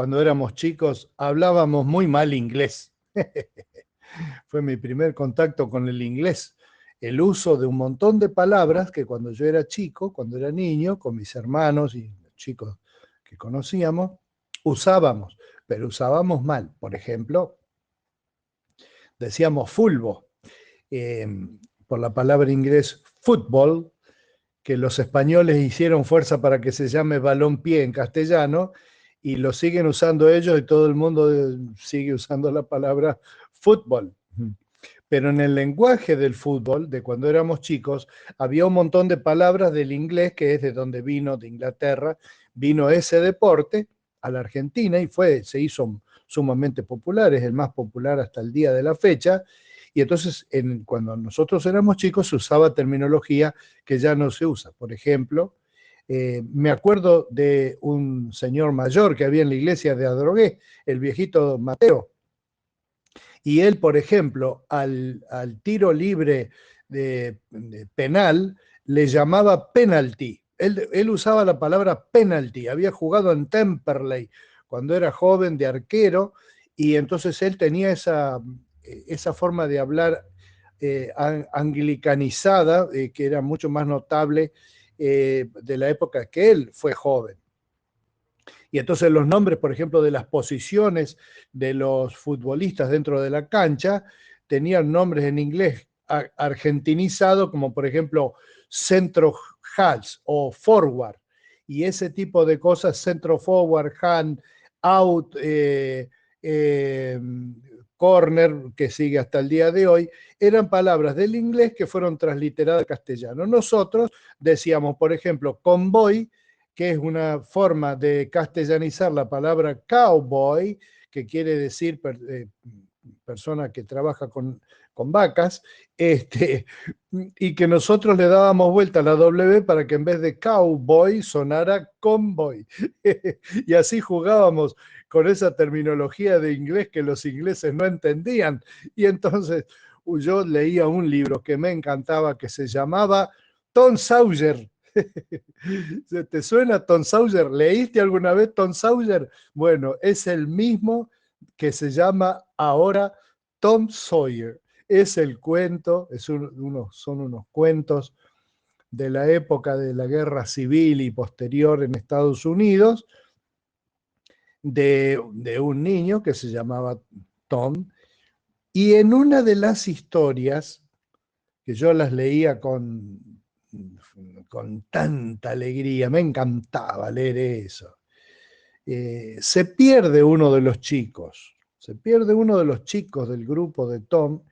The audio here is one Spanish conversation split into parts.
cuando éramos chicos, hablábamos muy mal inglés. Fue mi primer contacto con el inglés. El uso de un montón de palabras que cuando yo era chico, cuando era niño, con mis hermanos y chicos que conocíamos, usábamos, pero usábamos mal. Por ejemplo, decíamos fulbo, eh, por la palabra inglés football, que los españoles hicieron fuerza para que se llame balompié en castellano, y lo siguen usando ellos y todo el mundo sigue usando la palabra fútbol. Pero en el lenguaje del fútbol, de cuando éramos chicos, había un montón de palabras del inglés, que es de donde vino, de Inglaterra, vino ese deporte a la Argentina y se hizo sumamente popular, es el más popular hasta el día de la fecha. Y entonces, cuando nosotros éramos chicos, se usaba terminología que ya no se usa. Por ejemplo, me acuerdo de un señor mayor que había en la iglesia de Adrogué, el viejito Mateo, y él, por ejemplo, al tiro libre de penal, le llamaba penalty. Él usaba la palabra penalty. Había jugado en Temperley cuando era joven de arquero, y entonces él tenía esa forma de hablar anglicanizada, que era mucho más notable de la época que él fue joven. Y entonces los nombres, por ejemplo, de las posiciones de los futbolistas dentro de la cancha tenían nombres en inglés argentinizado, como por ejemplo centro halves o forward. Y ese tipo de cosas, centro forward, hand, out, corner, que sigue hasta el día de hoy, eran palabras del inglés que fueron transliteradas al castellano. Nosotros decíamos, por ejemplo, convoy, que es una forma de castellanizar la palabra cowboy, que quiere decir persona que trabaja con vacas, y que nosotros le dábamos vuelta a la W para que en vez de cowboy sonara convoy. Y así jugábamos con esa terminología de inglés que los ingleses no entendían. Y entonces yo leía un libro que me encantaba, que se llamaba Tom Sawyer. ¿Te suena Tom Sawyer? ¿Leíste alguna vez Tom Sawyer? Bueno, es el mismo que se llama ahora Tom Sawyer. Es el cuento, son unos cuentos de la época de la guerra civil y posterior en Estados Unidos, de un niño que se llamaba Tom, y en una de las historias, que yo las leía con tanta alegría, me encantaba leer eso, se pierde uno de los chicos, del grupo de Tom,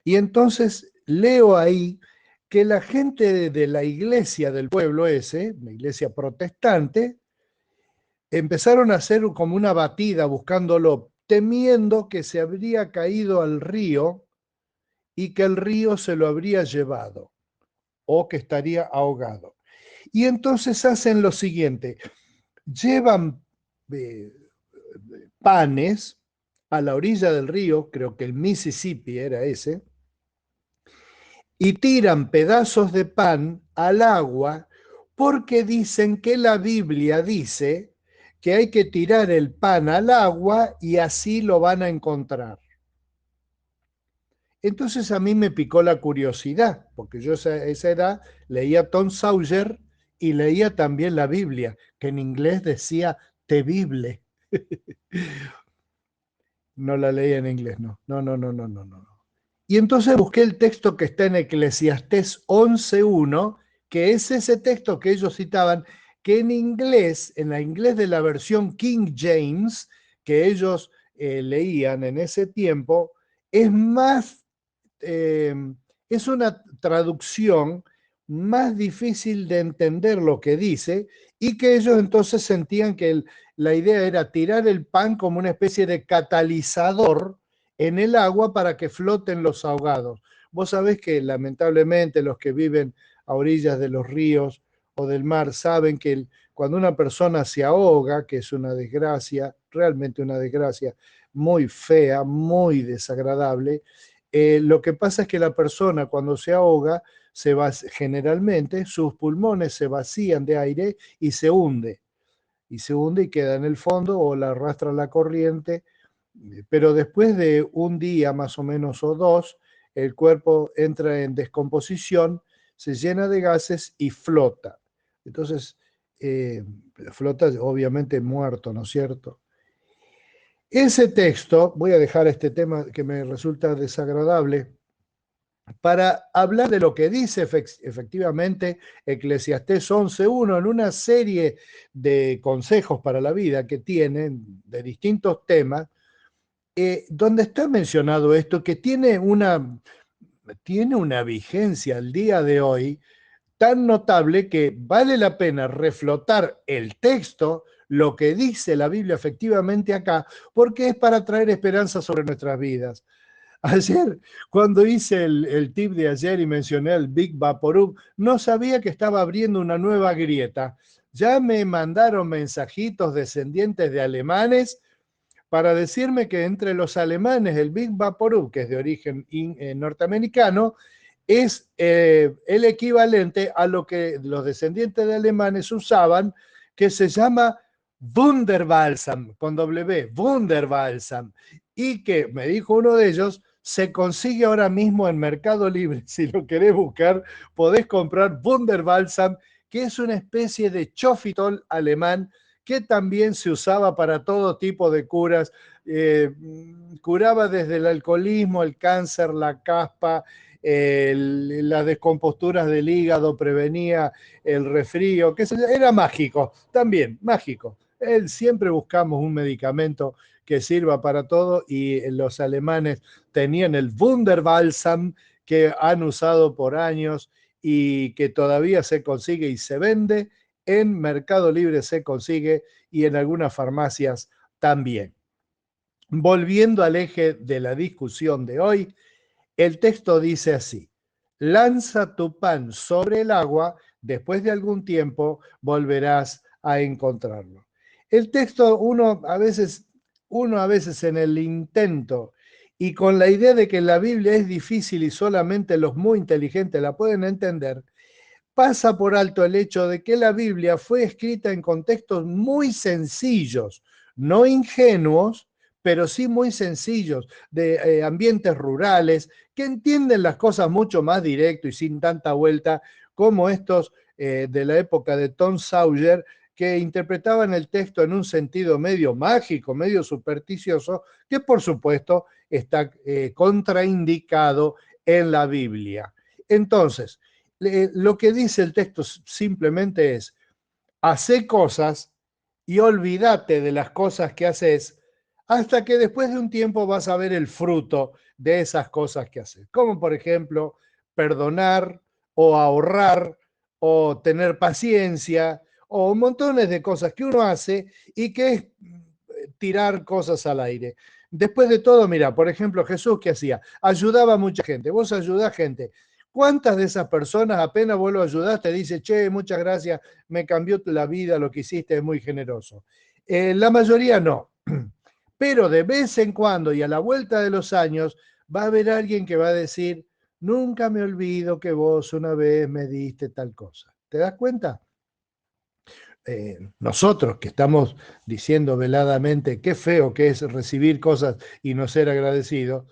y entonces leo ahí que la gente de la iglesia del pueblo ese, la iglesia protestante, empezaron a hacer como una batida buscándolo, temiendo que se habría caído al río y que el río se lo habría llevado o que estaría ahogado. Y entonces hacen lo siguiente, llevan panes a la orilla del río, creo que el Mississippi era ese, y tiran pedazos de pan al agua porque dicen que la Biblia dice que hay que tirar el pan al agua y así lo van a encontrar. Entonces a mí me picó la curiosidad, porque yo a esa edad leía Tom Sawyer y leía también la Biblia, que en inglés decía te Bible. No la leía en inglés, no. No. Y entonces busqué el texto que está en Eclesiastés 11.1, que es ese texto que ellos citaban, que en inglés, en la inglés de la versión King James, que ellos leían en ese tiempo, es más, es una traducción más difícil de entender lo que dice, y que ellos entonces sentían que la idea era tirar el pan como una especie de catalizador en el agua para que floten los ahogados. Vos sabés que lamentablemente los que viven a orillas de los ríos o del mar saben que cuando una persona se ahoga, que es una desgracia, realmente una desgracia muy fea, muy desagradable, lo que pasa es que la persona cuando se ahoga, generalmente sus pulmones se vacían de aire y se hunde. y se hunde y queda en el fondo o la arrastra la corriente, pero después de un día más o menos o dos, el cuerpo entra en descomposición, se llena de gases y flota. Entonces, flota obviamente muerto, ¿no es cierto? Ese texto, voy a dejar este tema que me resulta desagradable, para hablar de lo que dice efectivamente Eclesiastés 11.1 en una serie de consejos para la vida que tienen de distintos temas, donde está mencionado esto, que tiene una vigencia al día de hoy tan notable que vale la pena reflotar el texto, lo que dice la Biblia efectivamente acá, porque es para traer esperanza sobre nuestras vidas. Ayer, cuando hice el tip de ayer y mencioné el Big Vaporub, no sabía que estaba abriendo una nueva grieta. Ya me mandaron mensajitos descendientes de alemanes para decirme que entre los alemanes el Big Vaporub, que es de origen norteamericano, es el equivalente a lo que los descendientes de alemanes usaban, que se llama Wunderbalsam, con W, Wunderbalsam, y que, me dijo uno de ellos, se consigue ahora mismo en Mercado Libre. Si lo querés buscar, podés comprar Wunderbalsam, que es una especie de chofitol alemán que también se usaba para todo tipo de curas. Curaba desde el alcoholismo, el cáncer, la caspa, las descomposturas del hígado, prevenía el resfrío, que era mágico, también mágico. Siempre buscamos un medicamento que sirva para todo y los alemanes tenían el Wunderbalsam que han usado por años y que todavía se consigue y se vende. En Mercado Libre se consigue y en algunas farmacias también. Volviendo al eje de la discusión de hoy, el texto dice así: lanza tu pan sobre el agua, después de algún tiempo volverás a encontrarlo. El texto, uno a veces en el intento y con la idea de que la Biblia es difícil y solamente los muy inteligentes la pueden entender, pasa por alto el hecho de que la Biblia fue escrita en contextos muy sencillos, no ingenuos, pero sí muy sencillos, de ambientes rurales, que entienden las cosas mucho más directo y sin tanta vuelta, como estos de la época de Tom Sawyer, que interpretaban el texto en un sentido medio mágico, medio supersticioso, que por supuesto está contraindicado en la Biblia. Entonces, lo que dice el texto simplemente es: hacé cosas y olvídate de las cosas que haces hasta que después de un tiempo vas a ver el fruto de esas cosas que haces. Como por ejemplo, perdonar o ahorrar o tener paciencia o montones de cosas que uno hace y que es tirar cosas al aire. Después de todo, mira, por ejemplo, Jesús, ¿qué hacía? Ayudaba a mucha gente. Vos ayudás gente. ¿Cuántas de esas personas apenas vos lo ayudás te dice, che, muchas gracias, me cambió la vida, lo que hiciste es muy generoso? La mayoría no. Pero de vez en cuando y a la vuelta de los años va a haber alguien que va a decir, nunca me olvido que vos una vez me diste tal cosa. ¿Te das cuenta? Nosotros que estamos diciendo veladamente qué feo que es recibir cosas y no ser agradecido,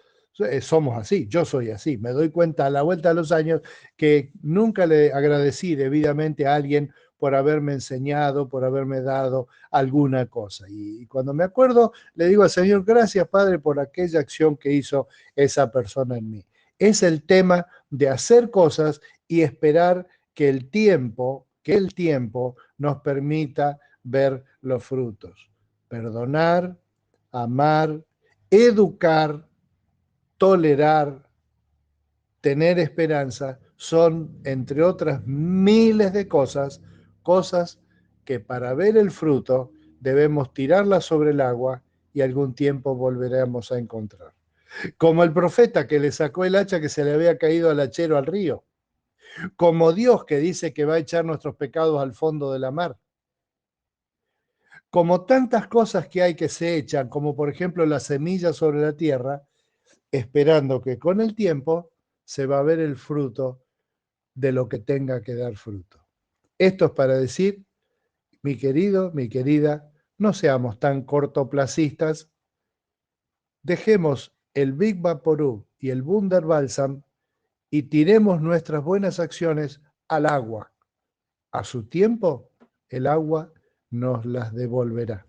somos así, yo soy así, me doy cuenta a la vuelta de los años que nunca le agradecí debidamente a alguien por haberme enseñado, por haberme dado alguna cosa. Y cuando me acuerdo, le digo al Señor, gracias Padre por aquella acción que hizo esa persona en mí. Es el tema de hacer cosas y esperar que el tiempo nos permita ver los frutos. Perdonar, amar, educar, tolerar, tener esperanza, son, entre otras miles de cosas, cosas que para ver el fruto debemos tirarlas sobre el agua y algún tiempo volveremos a encontrar. Como el profeta que le sacó el hacha que se le había caído al hachero al río. Como Dios que dice que va a echar nuestros pecados al fondo de la mar. Como tantas cosas que hay que se echan, como por ejemplo las semillas sobre la tierra, esperando que con el tiempo se va a ver el fruto de lo que tenga que dar fruto. Esto es para decir mi querido, mi querida, no seamos tan cortoplacistas. Dejemos el Big Vaporub y el Wunderbalsam y tiremos nuestras buenas acciones al agua. A su tiempo, el agua nos las devolverá.